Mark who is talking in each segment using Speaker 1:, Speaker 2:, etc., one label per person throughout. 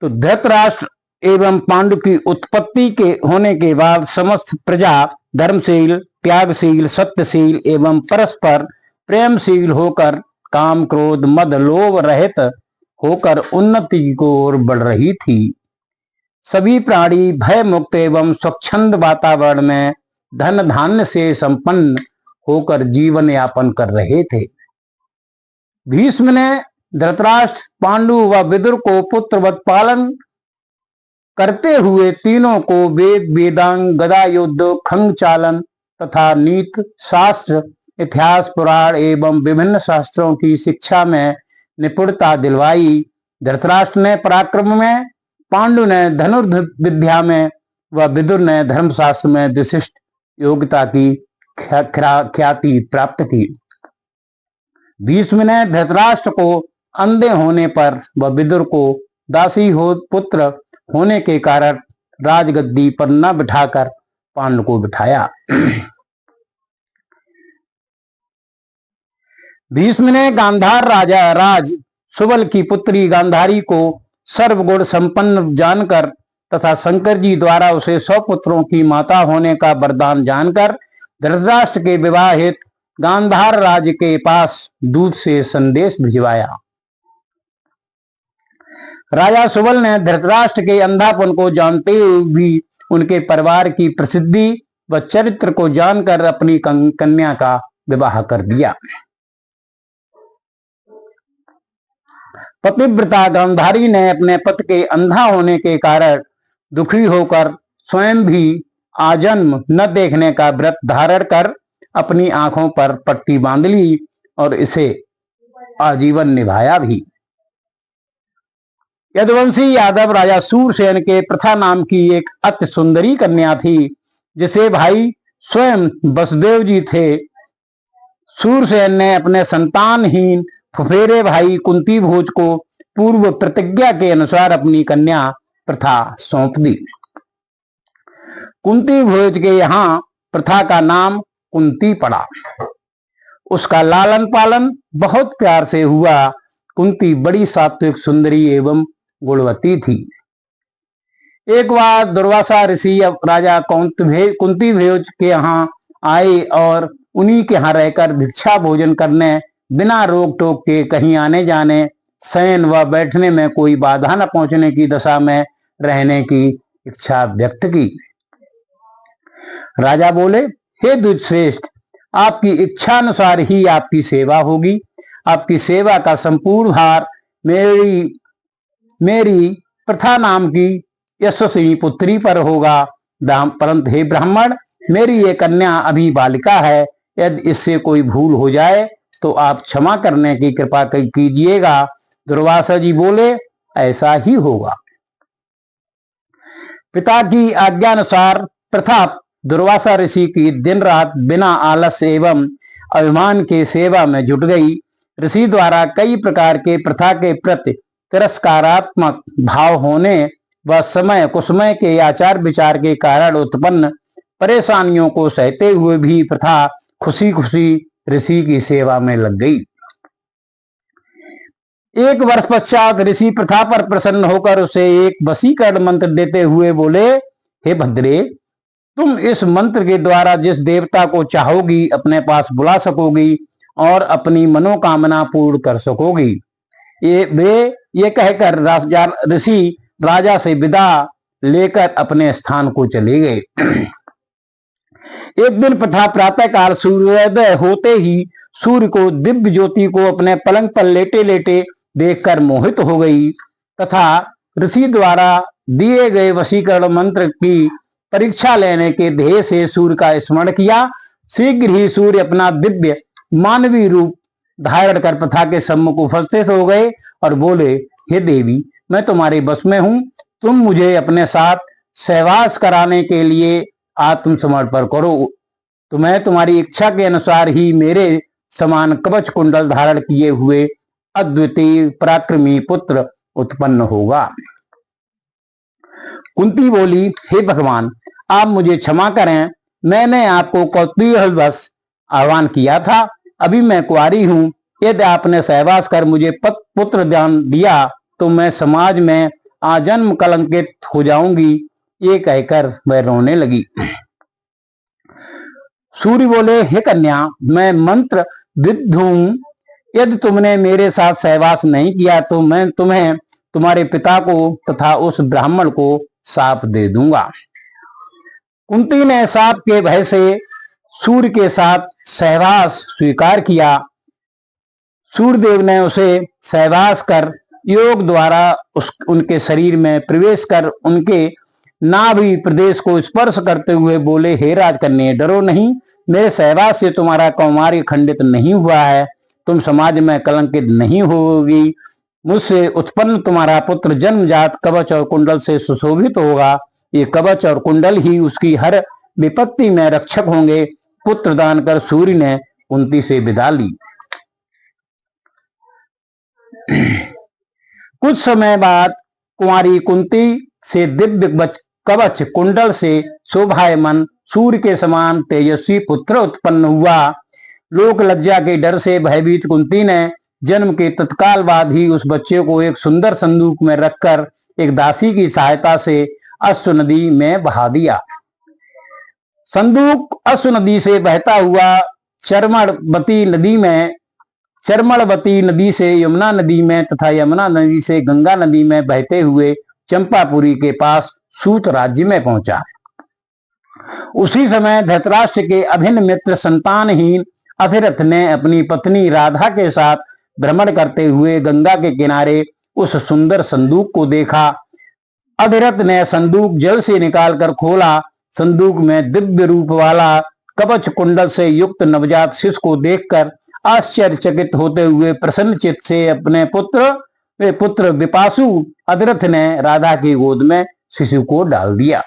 Speaker 1: तो धृतराष्ट्र एवं पांडु की उत्पत्ति के होने के बाद समस्त प्रजा धर्मशील, त्यागशील, सत्यशील एवं परस्पर प्रेमशील होकर काम, क्रोध, मद, लोभ रहित होकर उन्नति की ओर बढ़ रही थी। सभी प्राणी भय मुक्त एवं स्वच्छंद वातावरण में धन धान्य से संपन्न होकर जीवन यापन कर रहे थे। भीष्म ने धृतराष्ट्र, पांडु व विदुर को पुत्रवत पालन करते हुए तीनों को वेद, वेदांग, गदा युद्ध, खंग चालन तथा नीति शास्त्र, इतिहास, पुराण एवं विभिन्न शास्त्रों की शिक्षा में निपुणता दिलवाई। धृतराष्ट्र ने पराक्रम में, पांडु ने धनुर्विद्या में व विदुर ने धर्मशास्त्र में विशिष्ट योग्यता की ख्याति प्राप्त की। भीष्म ने धृतराष्ट्र को अंधे होने पर व विदुर को दासी हो पुत्र होने के कारण राजगद्दी पर न बिठाकर पांडु को बिठाया। भीष्म ने गांधार राजा राज सुबल की पुत्री गांधारी को सर्वगुण संपन्न जानकर तथा शंकर जी द्वारा उसे 100 पुत्रों की माता होने का वरदान जानकर धृतराष्ट्र के विवाह हेतु गांधार राज्य के पास दूत से संदेश भिजवाया। राजा सुबल ने धृतराष्ट्र के अंधापन को जानते हुए भी उनके परिवार की प्रसिद्धि व चरित्र को जानकर अपनी कन्या का विवाह कर दिया। पतिव्रता गांधारी ने अपने पति के अंधा होने के कारण दुखी होकर स्वयं भी आजन्म न देखने का व्रत धारण कर अपनी आंखों पर पट्टी बांध ली और इसे आजीवन निभाया भी। यदुवंशी यादव राजा सूरसेन के प्रथा नाम की एक अति सुंदरी कन्या थी, जिसे भाई स्वयं वसुदेव जी थे। सूरसेन ने अपने संतानहीन फुफेरे भाई कुंती भोज को पूर्व प्रतिज्ञा के अनुसार अपनी कन्या प्रथा सौंप दी। कुंती भोज के यहाँ प्रथा का नाम कुंती पड़ा। उसका लालन पालन बहुत प्यार से हुआ। कुंती बड़ी सात्विक, सुंदरी एवं गुणवती थी। एक बार दुर्वासा ऋषि राजा कुंती भोज के यहाँ आए और उन्हीं के यहाँ रहकर भिक्षा भोजन करने, बिना रोक टोक के कहीं आने जाने, शयन व बैठने में कोई बाधा न पहुंचने की दशा में रहने की इच्छा व्यक्त की। राजा बोले, हे द्विजश्रेष्ठ, आपकी इच्छा अनुसार ही आपकी सेवा होगी। आपकी सेवा का संपूर्ण भार मेरी प्रथा नाम की यशस्वी पुत्री पर होगा। परंतु हे ब्राह्मण, मेरी ये कन्या अभी बालिका है। यदि इससे कोई भूल हो जाए तो आप क्षमा करने की कृपा कीजिएगा। दुर्वासा जी बोले, ऐसा ही होगा। पिता की आज्ञानुसार प्रथा दुर्वासा ऋषि की दिन रात बिना आलस्य एवं अभिमान के सेवा में जुट गई। ऋषि द्वारा कई प्रकार के प्रथा के प्रति तिरस्कारात्मक भाव होने व समय कुसमय के आचार विचार के कारण उत्पन्न परेशानियों को सहते हुए भी प्रथा खुशी खुशी ऋषि की सेवा में लग गई। एक वर्ष पश्चात ऋषि प्रथा पर प्रसन्न होकर उसे एक वशीकरण मंत्र देते हुए बोले, हे भद्रे, तुम इस मंत्र के द्वारा जिस देवता को चाहोगी अपने पास बुला सकोगी और अपनी मनोकामना पूर्ण कर सकोगी। ये कहकर ऋषि राजा से विदा लेकर अपने स्थान को चले गए। एक दिन प्रथा प्रातः काल सूर्योदय होते ही सूर्य को दिव्य ज्योति को अपने पलंग पर लेटे लेटे देखकर मोहित हो गई तथा ऋषि द्वारा दिए गए वशीकरण मंत्र की परीक्षा लेने के ध्येय से सूर्य का स्मरण किया। शीघ्र ही सूर्य अपना दिव्य मानवीय रूप धारण कर प्रथा के सम्मुख उपस्थित हो गए और बोले, हे देवी, मैं तुम्हारे बस में हूं। तुम मुझे अपने साथ सहवास कराने के लिए आत्मसमर्पण करो तो मैं तुम्हारी इच्छा के अनुसार ही मेरे समान कवच कुंडल धारण किए हुए अद्वितीय पराक्रमी पुत्र उत्पन्न होगा। कुंती बोली, हे भगवान, आप मुझे क्षमा करें। मैंने आपको कौतूहलवश आह्वान किया था। अभी मैं कुंवारी हूं यदि आपने सहवास कर मुझे पुत्र दान दिया तो मैं समाज में आजन्म कलंकित हो जाऊंगी। ये कहकर वह रोने लगी। सूर्य बोले, हे कन्या, मैं मंत्र विद्ध हूं। यदि तुमने मेरे साथ सहवास नहीं किया तो मैं तुम्हें, तुम्हारे पिता को तथा उस ब्राह्मण को शाप दे दूंगा। कुंती ने शाप के भय से सूर्य के साथ सहवास स्वीकार किया। सूर्यदेव ने उसे सहवास कर योग द्वारा उनके शरीर में प्रवेश कर उनके नाभि प्रदेश को स्पर्श करते हुए बोले, हे राजकन्या, डरो नहीं, मेरे सहवास से तुम्हारा कौमार्य खंडित नहीं हुआ है, तुम समाज में कलंकित नहीं होगी। मुझसे उत्पन्न तुम्हारा पुत्र जन्मजात कवच और कुंडल से सुशोभित होगा। ये कवच और कुंडल ही उसकी हर विपत्ति में रक्षक होंगे। पुत्र दान कर सूर्य ने कुंती से विदा ली। कुछ समय बाद कुंवारी कुंती से दिव्य कवच कुंडल से शोभायमान सूर्य के समान तेजस्वी पुत्र उत्पन्न हुआ। लोक लज्जा के डर से भयभीत कुंती ने जन्म के तत्काल बाद ही उस बच्चे को एक सुंदर संदूक में रखकर एक दासी की सहायता से अश्व नदी में बहा दिया। संदूक अश्व नदी से बहता हुआ चरमणवती नदी से यमुना नदी में तथा यमुना नदी से गंगा नदी में बहते हुए चंपापुरी के पास सूत राज्य में पहुंचा। उसी समय धृतराष्ट्र के अभिन्न मित्र संतानहीन अधिरथ ने अपनी पत्नी राधा के साथ भ्रमण करते हुए गंगा के किनारे उस सुंदर संदूक को देखा। अधिरथ ने संदूक जल से निकालकर खोला। संदूक में दिव्य रूप वाला कवच कुंडल से युक्त नवजात शिशु को देखकर आश्चर्यचकित होते हुए प्रसन्न चित्त से अपने पुत्र विपासु अधिरथ ने राधा की गोद में शिशु को डाल दिया।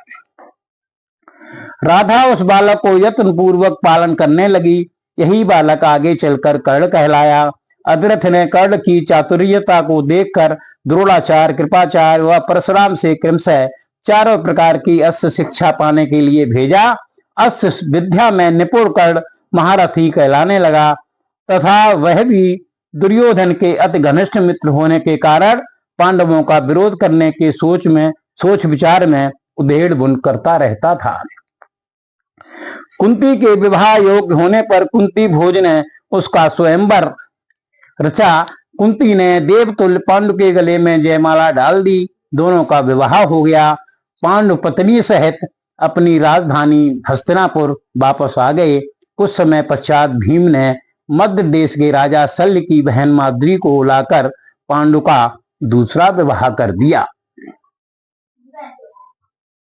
Speaker 1: राधा उस बालक को यत्न पूर्वक पालन करने लगी। यही बालक आगे चलकर कर्ण कहलाया। अधिरथ ने कर्ण की चातुर्यता को देखकर द्रोणाचार्य, कृपाचार्य व परशुराम से क्रमशः चारों प्रकार की अस्त्र शिक्षा पाने के लिए भेजा। अस्त्र विद्या में निपुण कर्ण महारथी कहलाने लगा तथा वह भी दुर्योधन के अति घनिष्ठ मित्र होने के कारण पांडवों का विरोध करने के सोच विचार में उधेड़ बुन करता रहता था। कुंती के विवाह योग्य होने पर कुंती भोज ने उसका स्वयंवर रचा। कुंती ने देवतुल्य पांडु के गले में जयमाला डाल दी। दोनों का विवाह हो गया। पांडु पत्नी सहित अपनी राजधानी हस्तिनापुर वापस आ गए। कुछ समय पश्चात भीम ने मध्य देश के राजा शल्य की बहन माद्री को लाकर पांडु का दूसरा विवाह कर दिया।